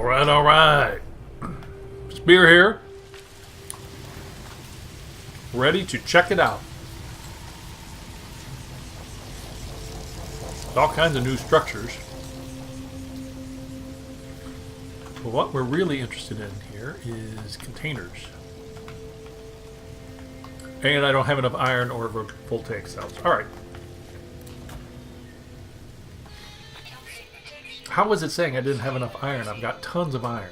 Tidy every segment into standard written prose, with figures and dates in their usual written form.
Alright, alright. Spear here. Ready to check it out. All kinds of new structures. But what we're really interested in here is containers. And I don't have enough iron or voltaic cells. Alright. How was it saying I didn't have enough iron? I've got tons of iron.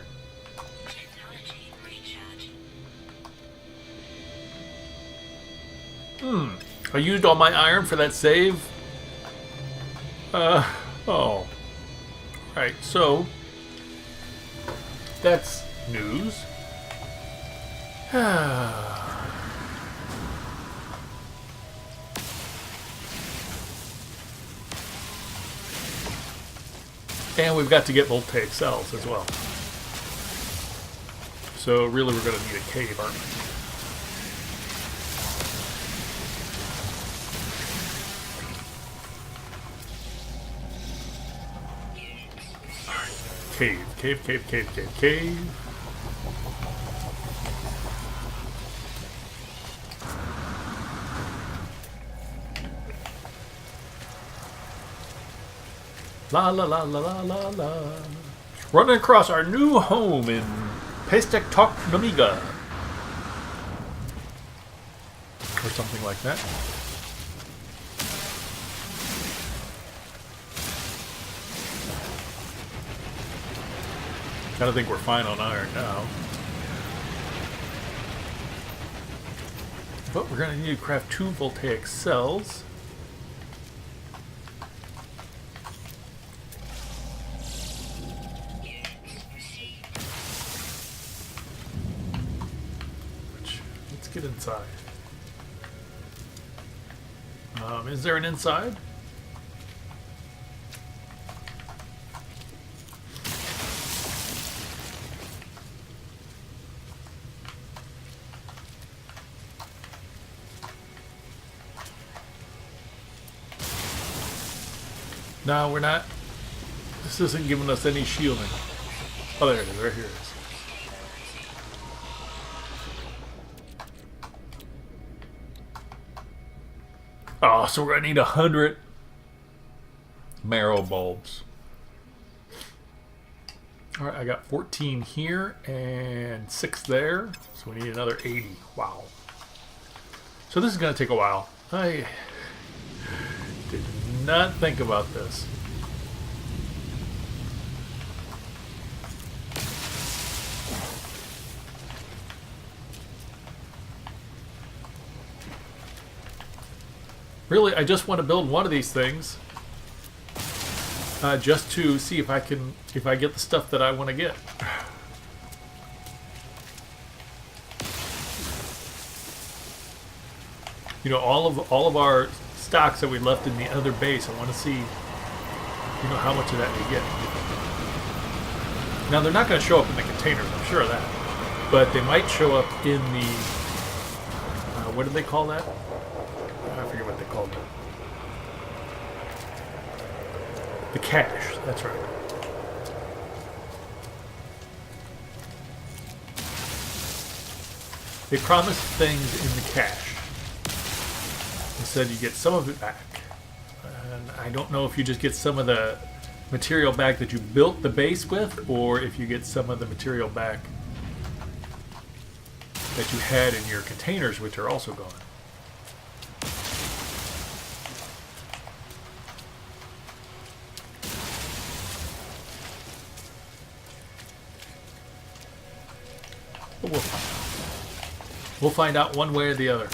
I used all my iron for that save. Oh. Right, so that's news. And we've got to get voltaic cells as well. So really we're going to need a cave, aren't we? Cave. La la la la la la la. Running across our new home in Pastek Tok Namiga. Or something like that. I think we're fine on iron now. But we're going to need to craft 2 voltaic cells. Let's get inside. Is there an inside? No, we're not. This isn't giving us any shielding. Oh, there it is. Right here it is. Oh, so we're going to need 100 marrow bulbs. Alright, I got 14 here and 6 there. So we need another 80. Wow. So this is going to take a while. I did not think about this. Really, I just want to build one of these things, just to see if I get the stuff that I want to get. You know, all of our stocks that we left in the other base, I want to see, how much of that we get. Now, they're not going to show up in the containers, I'm sure of that. But they might show up in the, what do they call that? I forget what they called it. The cache, that's right. They promised things in the cache. They said you get some of it back. And I don't know if you just get some of the material back that you built the base with, or if you get some of the material back that you had in your containers, which are also gone. But we'll find out. We'll find out one way or the other.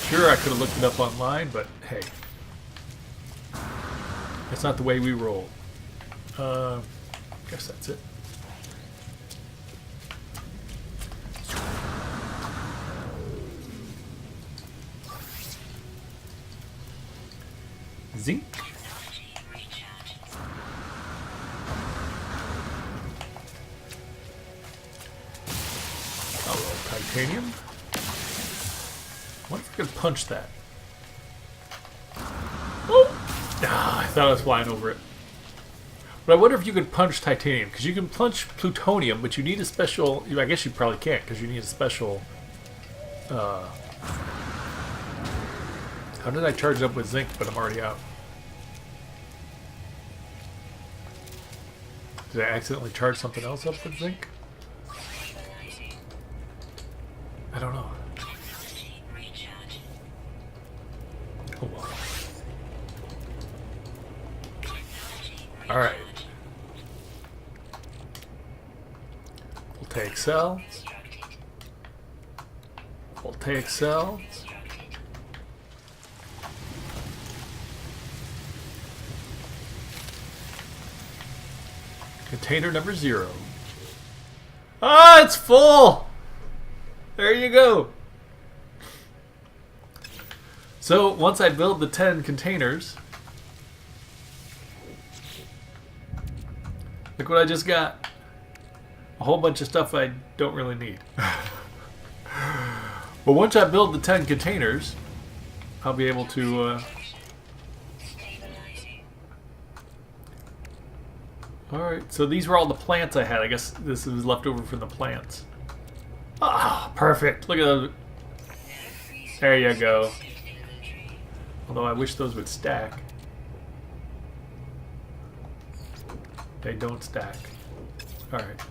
Sure, I could have looked it up online, but hey. That's not the way we roll. Guess that's it. Zinc. Titanium? What if I could punch that? Oh! Ah, I thought I was flying over it. But I wonder if you could punch titanium, because you can punch plutonium, but you need a special. I guess you probably can't, because you need a special. How did I charge it up with zinc, but I'm already out? Did I accidentally charge something else up with zinc? I don't know. Oh, well. All right. Voltaic cells. Voltaic cells. Container number 0. Ah, it's full! There you go. So, once I build the 10 containers, look what I just got. A whole bunch of stuff I don't really need. But once I build the 10 containers, I'll be able to... Alright, so these were all the plants I had. I guess this was left over from the plants. Ah, perfect. Look at those. There you go. Although I wish those would stack. They don't stack. Alright.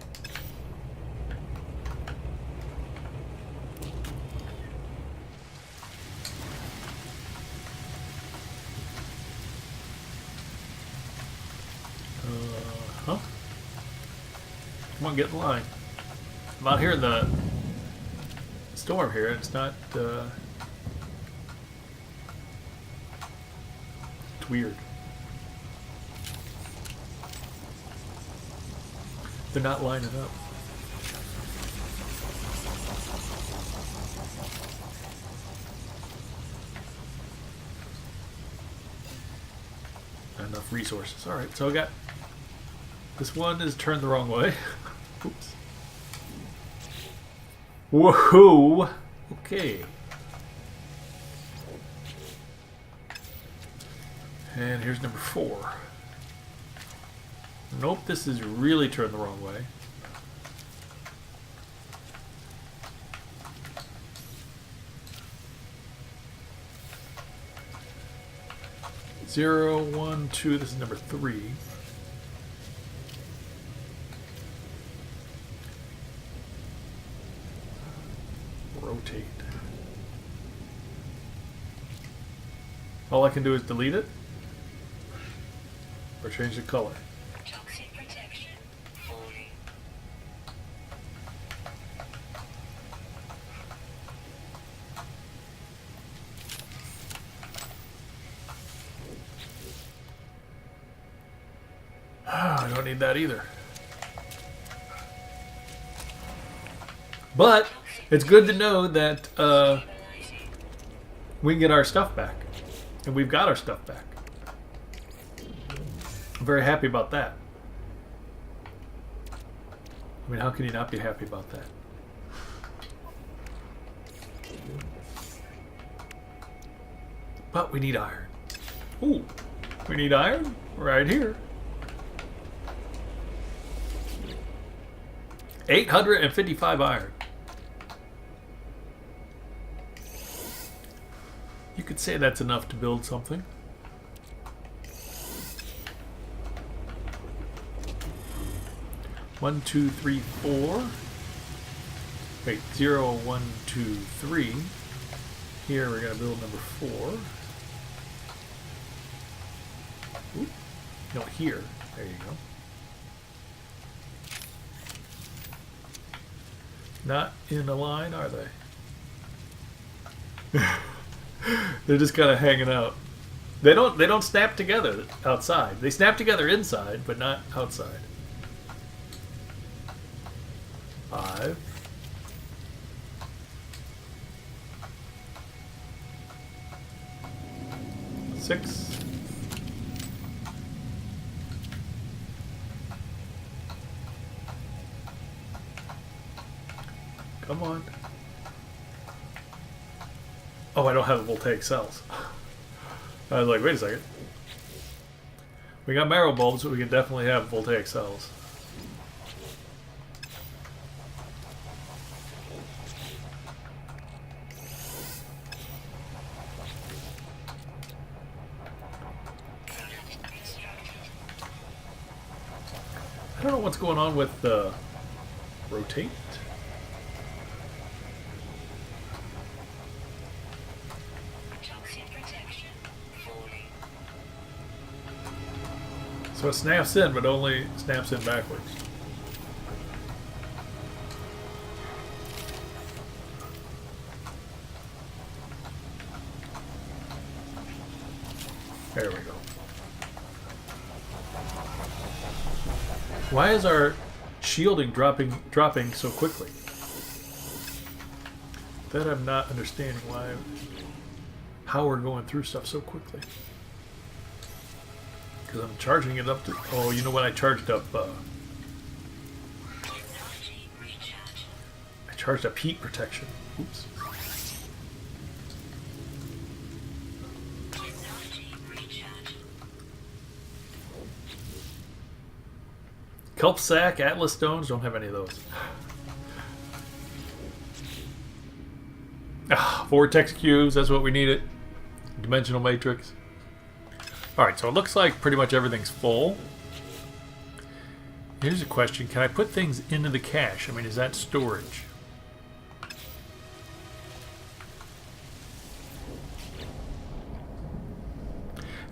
Huh? Come on, get in line. I'm out here in the storm here. It's not, it's weird. They're not lining up. Not enough resources. Alright, so I got... This one is turned the wrong way. Oops. Woohoo! Okay. And here's number 4. Nope, this is really turned the wrong way. Zero, 1, 2. This is number 3. Rotate. All I can do is delete it or change the color. Toxic protection falling. I don't need that either. But it's good to know that we can get our stuff back. And we've got our stuff back. I'm very happy about that. I mean, how can you not be happy about that? But we need iron. Ooh, we need iron right here. 855 iron. You could say that's enough to build something. One, two, three, 4. Wait, 0, 1, 2, 3. Here we're gonna build number 4. Oop. No, here. There you go. Not in a line, are they? They're just kind of hanging out. They don't snap together outside. They snap together inside, but not outside. 5. 6. Come on. Oh, I don't have the voltaic cells. I was like, wait a second. We got marrow bulbs, so we can definitely have voltaic cells. I don't know what's going on with the rotate. Toxin protection. Fully. So it snaps in, but only snaps in backwards. There we go. Why is our shielding dropping so quickly? That I'm not understanding how we're going through stuff so quickly. Because I'm charging it up to. Oh, you know what? I charged up. Technology recharge. I charged up heat protection. Oops. Technology recharge. Kelp sack, Atlas stones. Don't have any of those. Vortex cubes. That's what we needed. Dimensional matrix. Alright, so it looks like pretty much everything's full. Here's a question. Can I put things into the cache? I mean, is that storage?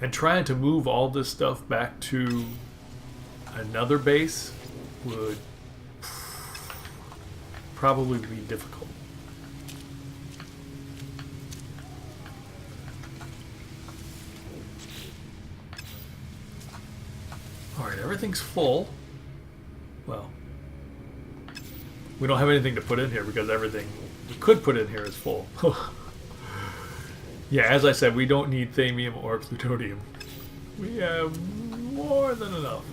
And trying to move all this stuff back to another base would probably be difficult. Alright, everything's full. Well, we don't have anything to put in here because everything we could put in here is full. Yeah, as I said, we don't need thamium or plutonium. We have more than enough.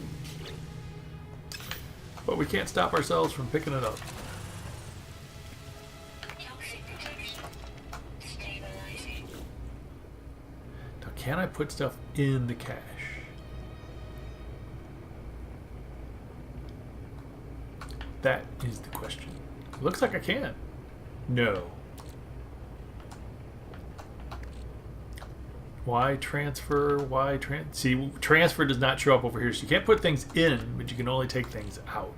But we can't stop ourselves from picking it up. Toxin protection. Stabilizing. Now, can I put stuff in the cache? That is the question. Looks like I can. No. Why transfer? Why see, transfer does not show up over here. So you can't put things in, but you can only take things out.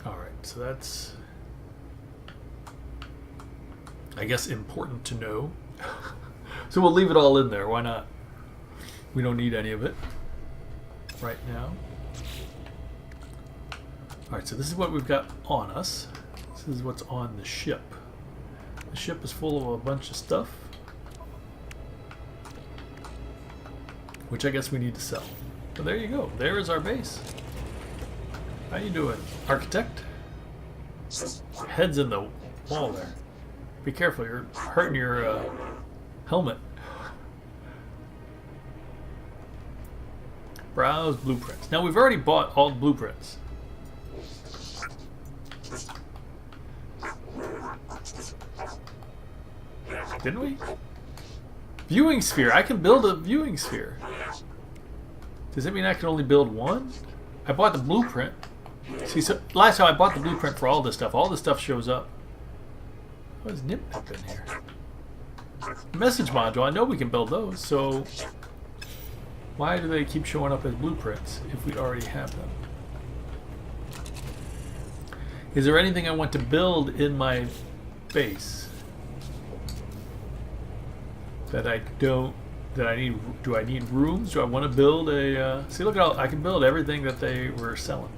Alright, so that's, I guess, important to know. So we'll leave it all in there. Why not? We don't need any of it right now. Alright, so this is what we've got on us. This is what's on the ship. The ship is full of a bunch of stuff, which I guess we need to sell. But there you go. There is our base. How you doing, architect? Head's in the wall there. Be careful, you're hurting your helmet. Browse blueprints. Now we've already bought all the blueprints. Didn't we? Viewing sphere. I can build a viewing sphere. Does that mean I can only build one? I bought the blueprint. See, so last time I bought the blueprint for all this stuff shows up. What is nip in here? Message module. I know we can build those, so why do they keep showing up as blueprints if we already have them? Is there anything I want to build in my base that I don't, that I need? Do I need rooms? Do I want to build a, see, look at all, I can build everything that they were selling.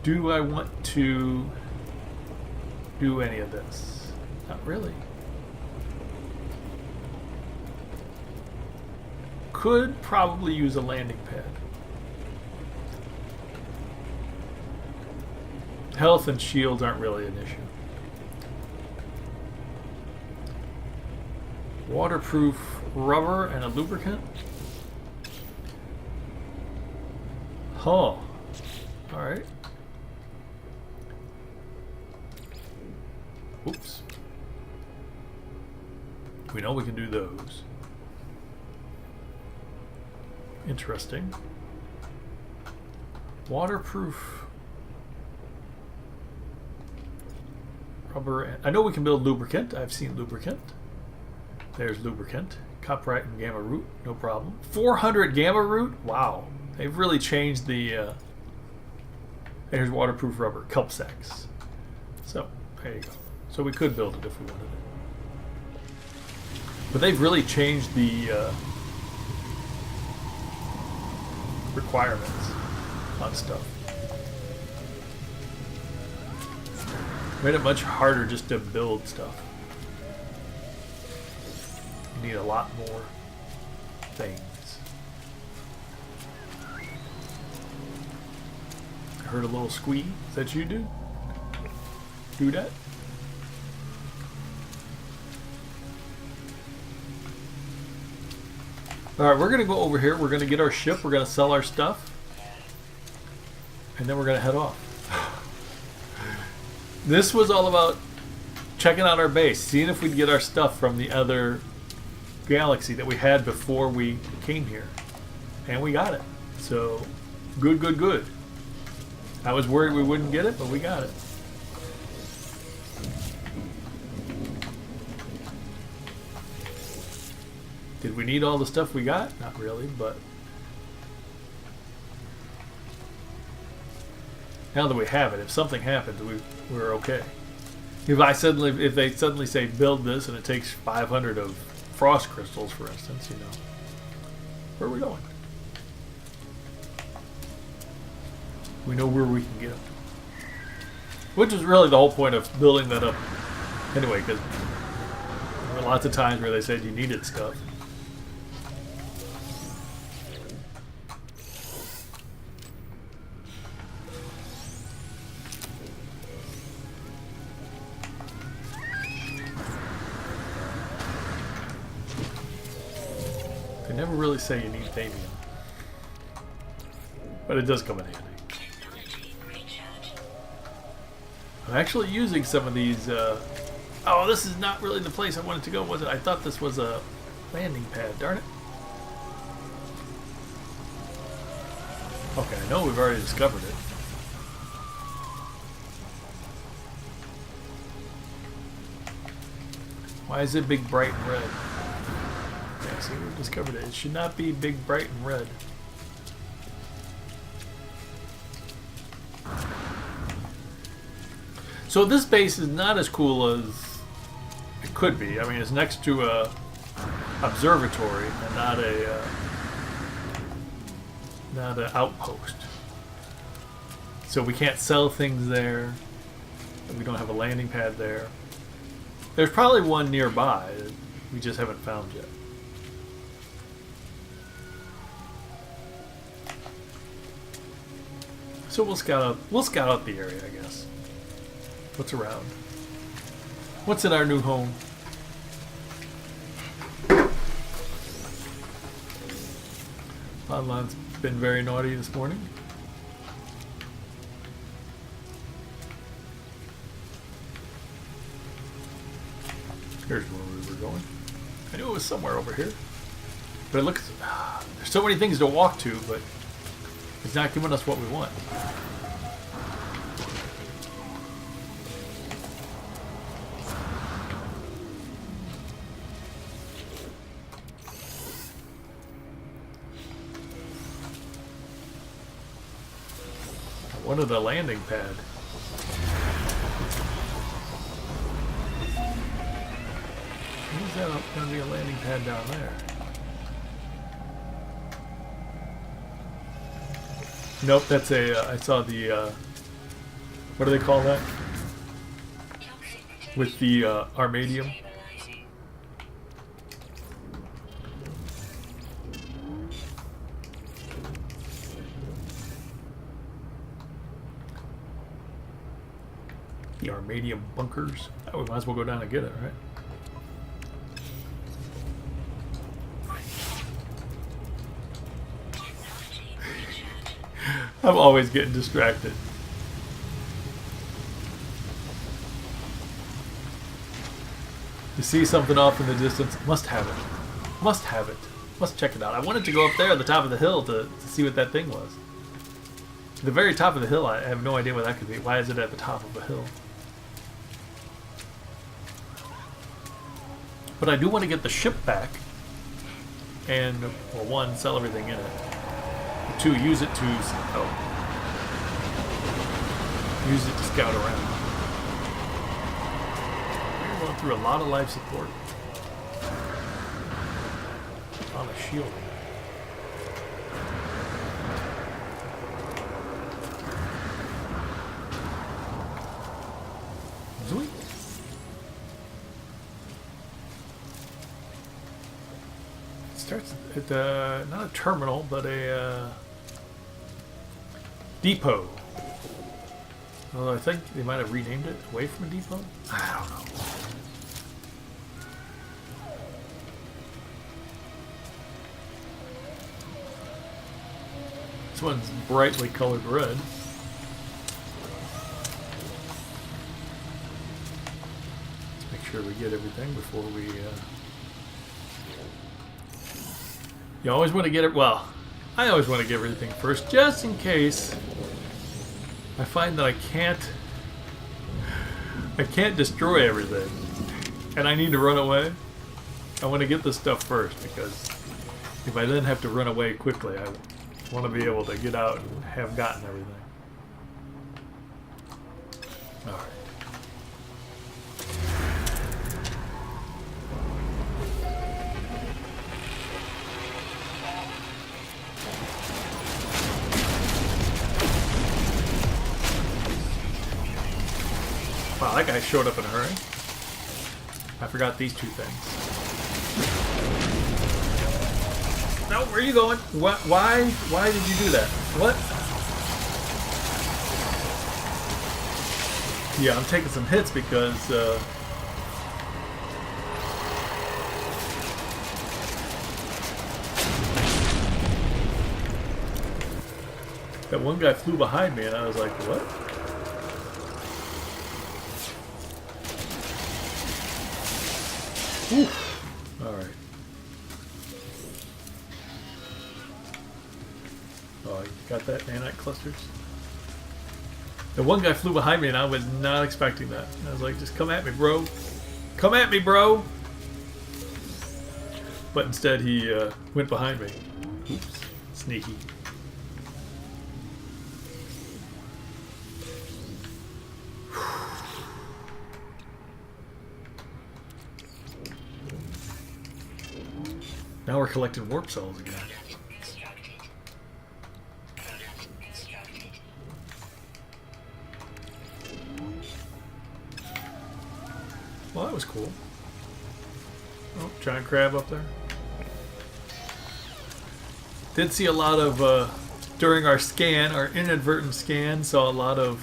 Do I want to do any of this? Not really. Could probably use a landing pad. Health and shields aren't really an issue. Waterproof rubber and a lubricant. Huh. Alright. Oops. We know we can do those. Interesting. Waterproof rubber. I know we can build lubricant. I've seen lubricant. There's lubricant. Copyright and gamma root, no problem. 400 gamma root? Wow. They've really changed the... There's waterproof rubber, kelp sacks. So, there you go. So we could build it if we wanted it. But they've really changed the requirements on stuff. Made it much harder just to build stuff. You need a lot more things. I heard a little squeak. Is that you, dude? Do that? Alright, we're going to go over here. We're going to get our ship. We're going to sell our stuff. And then we're going to head off. This was all about checking out our base. Seeing if we'd get our stuff from the other galaxy that we had before we came here. And we got it. So, good, good, good. I was worried we wouldn't get it, but we got it. Did we need all the stuff we got? Not really, but now that we have it, if something happens, we're okay. If they suddenly say build this and it takes 500 of frost crystals, for instance, you know, where are we going? We know where we can get them. Which is really the whole point of building that up anyway, because there were lots of times where they said you needed stuff. They never really say you need Thamium. But it does come in handy. I'm actually using some of these. Oh, this is not really the place I wanted to go, was it? I thought this was a landing pad. Darn it. Okay, I know we've already discovered it. Why is it big, bright, and red? Yeah, see, we've discovered it. It should not be big, bright, and red. So this base is not as cool as it could be. I mean, it's next to a observatory and not an outpost. So we can't sell things there. We don't have a landing pad there. There's probably one nearby that we just haven't found yet. So we'll scout out the area, I guess. What's around? What's in our new home? Online's been very naughty this morning. Here's where we were going. I knew it was somewhere over here. But it looks... there's so many things to walk to, but it's not giving us what we want. One of the landing pad. Is that going to be a landing pad down there? Nope, that's a. I saw the. What do they call that? With the Armadium. The Armadium bunkers. Oh, we might as well go down and get it, right? I'm always getting distracted. You see something off in the distance, must have it. Must have it. Must check it out. I wanted to go up there at the top of the hill to see what that thing was. The very top of the hill, I have no idea what that could be. Why is it at the top of a hill? But I do want to get the ship back. And, well, one, sell everything in it. Two, use it to... Oh. Use it to scout around. We're going through a lot of life support. On a shielding. Zoink. Starts at not a terminal, but a depot. Although I think they might have renamed it away from a depot. I don't know. This one's brightly colored red. Let's make sure we get everything before we. You always want to get it. Well, I always want to get everything first, just in case I find that I can't destroy everything, and I need to run away. I want to get this stuff first because if I then have to run away quickly, I want to be able to get out and have gotten everything. All right. Wow, that guy showed up in a hurry. I forgot these two things. No, where are you going? What? Why? Why did you do that? What? Yeah, I'm taking some hits because that one guy flew behind me and I was like, what? Oof. All right. Oh, you got that nanite clusters? The one guy flew behind me and I was not expecting that. I was like, just come at me, bro. Come at me, bro. But instead he went behind me. Oops. Sneaky. Now we're collecting warp cells again. Well, that was cool. Oh, giant crab up there. Did see a lot of, during our scan, our inadvertent scan, saw a lot of,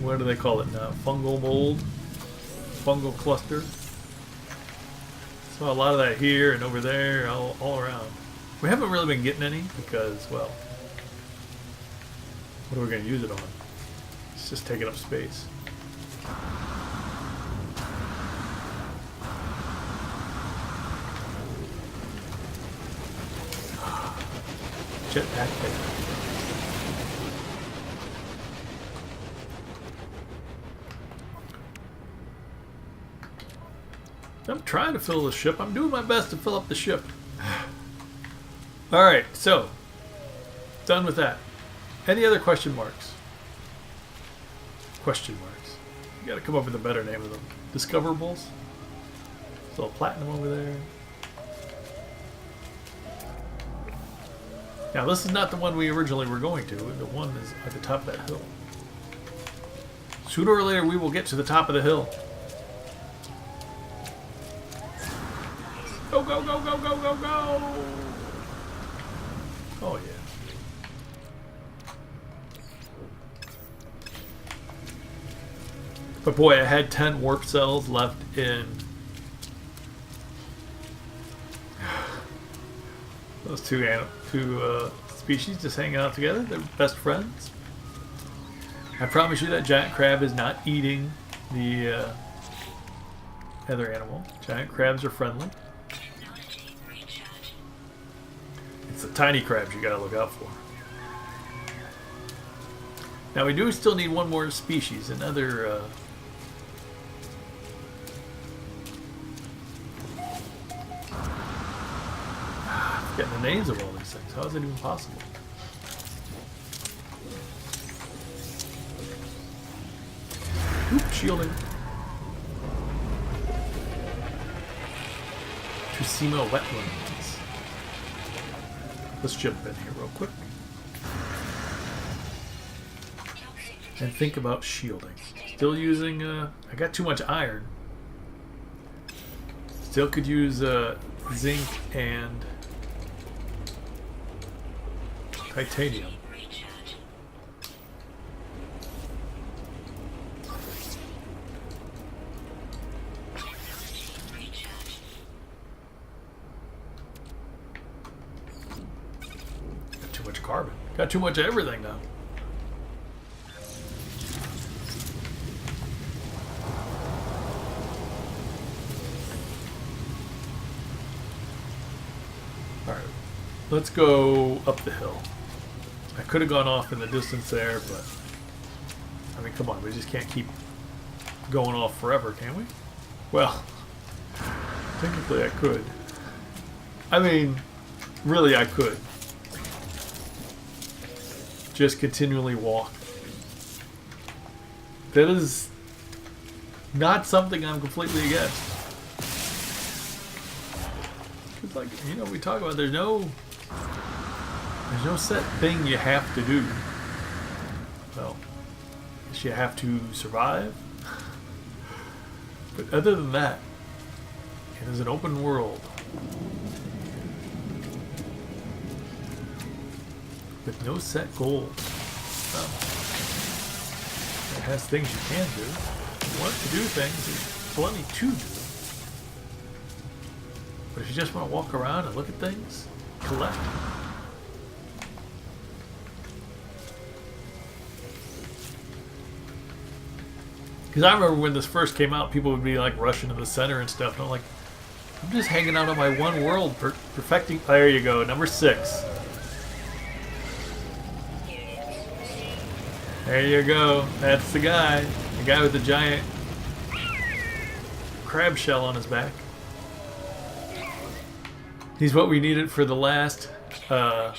what do they call it now? Fungal mold? Fungal cluster. Saw a lot of that here and over there, all around. We haven't really been getting any because, well, what are we going to use it on? It's just taking up space. Jetpack thing. I'm trying to fill the ship. I'm doing my best to fill up the ship. Alright, so done with that. Any other question marks? Question marks. You gotta come up with a better name of them. Discoverables? There's a little platinum over there. Now this is not the one we originally were going to. The one is at the top of that hill. Sooner or later we will get to the top of the hill. Go, go, go, go, go, go, go! Oh yeah. But boy, I had 10 warp cells left in those two species just hanging out together. They're best friends. I promise you that giant crab is not eating the other animal. Giant crabs are friendly. Technology recharge. tiny crabs you gotta look out for. Now we do still need one more species, another. I'm forgetting the names of all these things. How is it even possible? Oop, shielding. Tusima wetlands. Let's jump in here real quick. And think about shielding. Still using, I got too much iron. Still could use zinc and titanium. Got too much carbon. Got too much of everything now. Alright, let's go up the hill. I could have gone off in the distance there, but I mean, come on, we just can't keep going off forever, can we? Well, technically I could. I mean, really I could. Just continually walk. That is not something I'm completely against. Because, like, you know, we talk about there's no set thing you have to do. Well, I guess you have to survive. But other than that, it is an open world. With no set goals. Well, it has things you can do. If you want to do things, there's plenty to do. But if you just want to walk around and look at things, collect. Because I remember when this first came out, people would be like rushing to the center and stuff. And I'm like, I'm just hanging out on my one world, perfecting. There you go, number 6. There you go. That's the guy. The guy with the giant crab shell on his back. He's what we needed for the last fauna.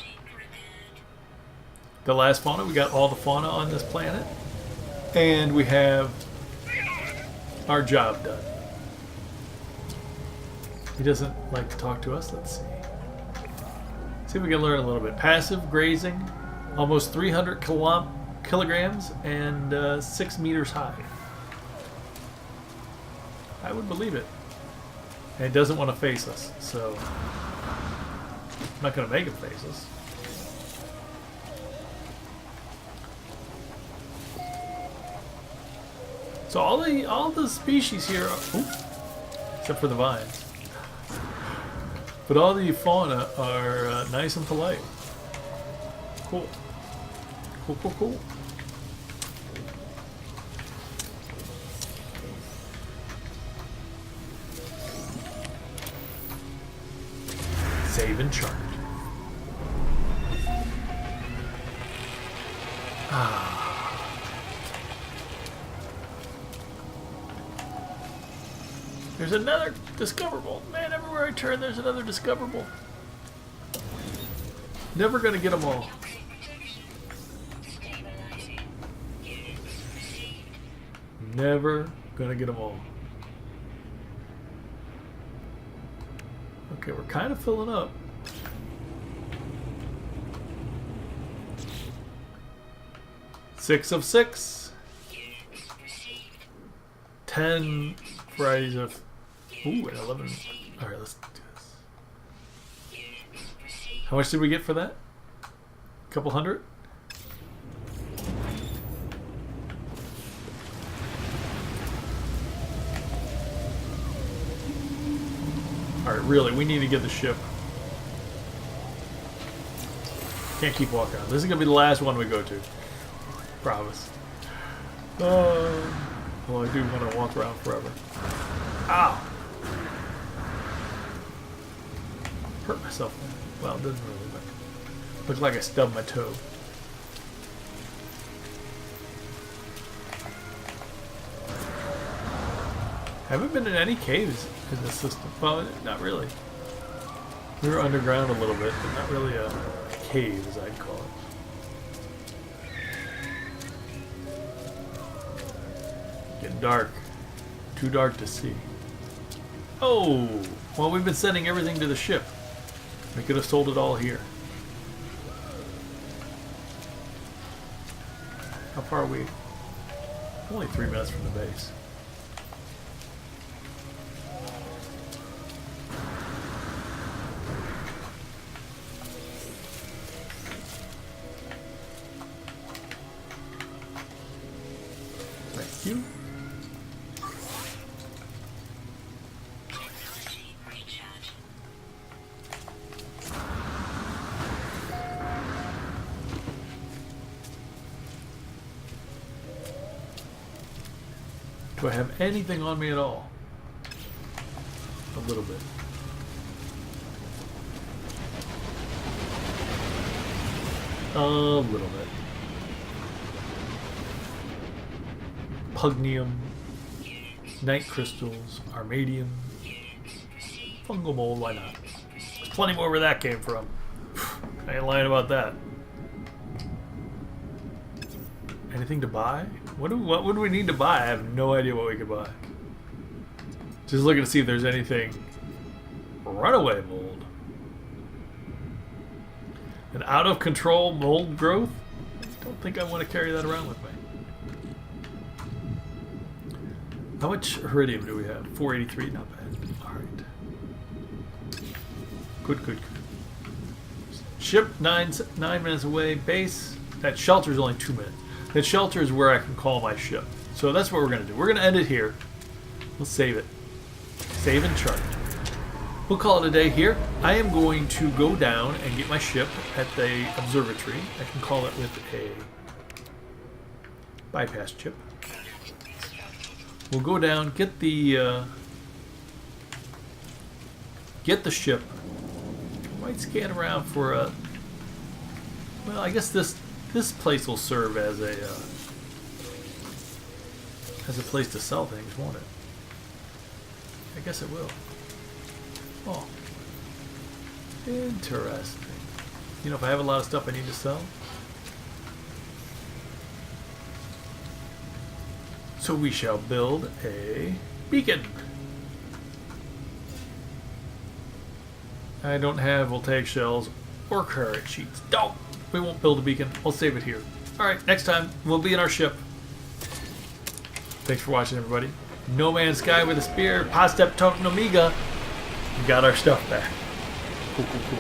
We got all the fauna on this planet. And we have our job done. He doesn't like to talk to us. Let's see. See if we can learn a little bit. Passive grazing, almost 300 kilograms and 6 meters high. I would believe it. And it doesn't want to face us, so I'm not going to make him face us. So all the species here, except for the vines, but all the fauna are nice and polite. Cool. Cool, cool, cool. Save and charge. There's another discoverable. Man, everywhere I turn, there's another discoverable. Never gonna get them all. Never gonna get them all. Okay, we're kind of filling up. Six of 6. 10 varieties of. Ooh, and 11. All right, let's do this. How much did we get for that? A couple hundred? All right, really, we need to get the ship. Can't keep walking around. This is gonna be the last one we go to. Promise. Well, I do want to walk around forever. Ow! hurt myself there. Well, it doesn't really look like I stubbed my toe. Haven't been in any caves in this system. Well, not really. We were underground a little bit, but not really a cave, as I'd call it. Getting dark. Too dark to see. Oh! Well, we've been sending everything to the ship. We could have sold it all here. How far are we? Only 3 minutes from the base. Thank you. Technology recharge. Do I have anything on me at all? A little bit. A little bit. Pugnium, night crystals, armadium, fungal mold, why not? There's plenty more where that came from. I ain't lying about that. Anything to buy? What would we need to buy? I have no idea what we could buy. Just looking to see if there's anything. Runaway mold. An out of control mold growth? I don't think I want to carry that around with me. How much iridium do we have? 483, not bad. Alright. Good, good, good. Ship 9 minutes away. Base. That shelter is only 2 minutes. That shelter is where I can call my ship. So that's what we're going to do. We're going to end it here. We'll save it. Save and chart. We'll call it a day here. I am going to go down and get my ship at the observatory. I can call it with a bypass chip. We'll go down, get the ship. Might scan around for a. Well, I guess this place will serve as a place to sell things, won't it? I guess it will. Oh, interesting. You know, if I have a lot of stuff I need to sell. So we shall build a beacon. I don't have voltaic shells or carrot sheets. No, we won't build a beacon. We'll save it here. All right, next time we'll be in our ship. Thanks for watching, everybody. No Man's Sky with a spear. Pastep Token Omega. We got our stuff back. Cool, cool, cool.